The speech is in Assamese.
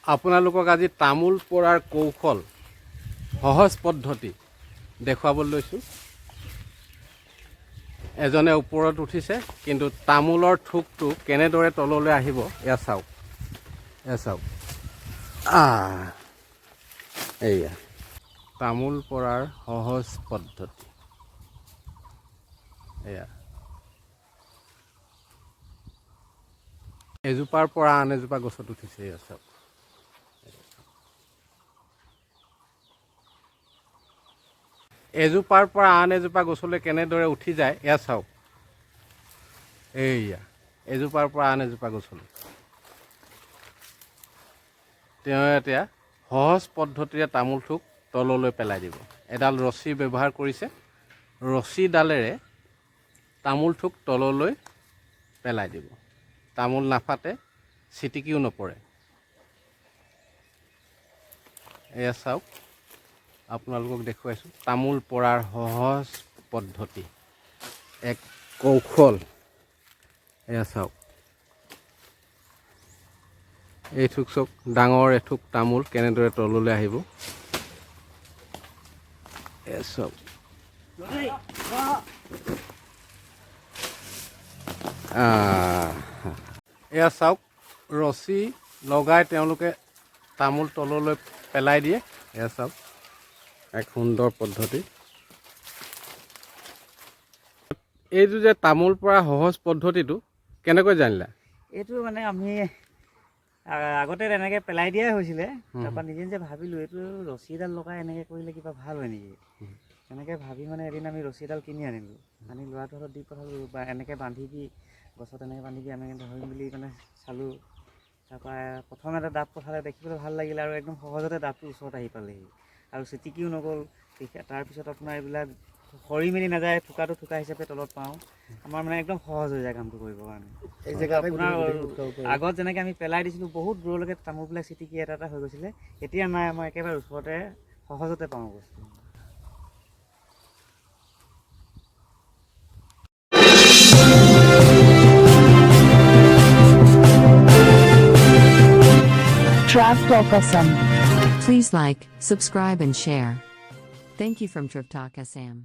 আপোনালোকক আজি তামোল পৰাৰ কৌশল সহজ পদ্ধতি দেখুৱাবলৈ লৈছোঁ। এজনে ওপৰত উঠিছে, কিন্তু তামোলৰ থোকটো কেনেদৰে তললৈ আহিব এয়া চাওক, এয়া তামোল পৰাৰ সহজ পদ্ধতি। এয়া এজোপাৰ পৰা আন এজোপা গছত উঠিছে, এয়া চাওক। এজোপাৰ পৰা আন এজোপা গছলৈ কেনেদৰে উঠি যায় এয়া চাওক। এইয়া এজোপাৰ পৰা আন এজোপা গছলৈ তেওঁ এতিয়া সহজ পদ্ধতিৰে তামোল থোক তললৈ পেলাই দিব। এডাল ৰছী ব্যৱহাৰ কৰিছে, ৰছীডালেৰে তামোল থোক তললৈ পেলাই দিব। তামোল নাফাটে, ছিটিকিও নপৰে। এয়া চাওক, আপোনালোকক দেখুৱাইছোঁ তামোল পৰাৰ সহজ পদ্ধতি, এক কৌশল। এয়া চাওক, এই থোক চাওক, ডাঙৰ এথোক তামোল কেনেদৰে তললৈ আহিব। এয়া চাওক, এয়া চাওক, ৰছী লগাই তেওঁলোকে তামোল তললৈ পেলাই দিয়ে। এয়া চাওক, এক সুন্দৰ পদ্ধতি। এইটো যে তামোল পৰা সহজ পদ্ধতিটো কেনেকৈ জানিলা? এইটো মানে আমি আগতে তেনেকৈ পেলাই দিয়াই হৈছিলে, তাৰপৰা নিজে নিজে ভাবিলোঁ এইটো ৰছী এডাল লগাই এনেকৈ কৰিলে কিবা ভাল হয় নেকি। তেনেকৈ ভাবি মানে এদিন আমি ৰছী এডাল কিনি আনিলোঁ, আনি ল'ৰাটোৰ হাতত দি পঠালোঁ, বা এনেকৈ বান্ধি দি গছত এনেকৈ বান্ধি দি আমি ধৰিম বুলি মানে চালোঁ। তাৰপৰা প্ৰথম এটা ডাব পঠালে, দেখিবলৈ ভাল লাগিলে আৰু একদম সহজতে ডাবটো ওচৰত আহি পালেহি আৰু ছিটিকিও নগ'ল। তাৰপিছত আপোনাৰ এইবিলাক সৰি মেলি নাযায়, থোকাটো থোকা হিচাপে তলত পাওঁ। আমাৰ মানে একদম সহজ হৈ যায় কামটো কৰিবৰ কাৰণে। এই জেগা আপোনাৰ আগত যেনেকৈ আমি পেলাই দিছিলোঁ, বহুত দূৰলৈকে তামোলবিলাক ছিটিকি এটা এটা হৈ গৈছিলে, এতিয়া নাই, আমাৰ একেবাৰে ওচৰতে সহজতে পাওঁ বস্তু। Trap Assam. Please like, subscribe and share. Thank you from Trip Talk Assam.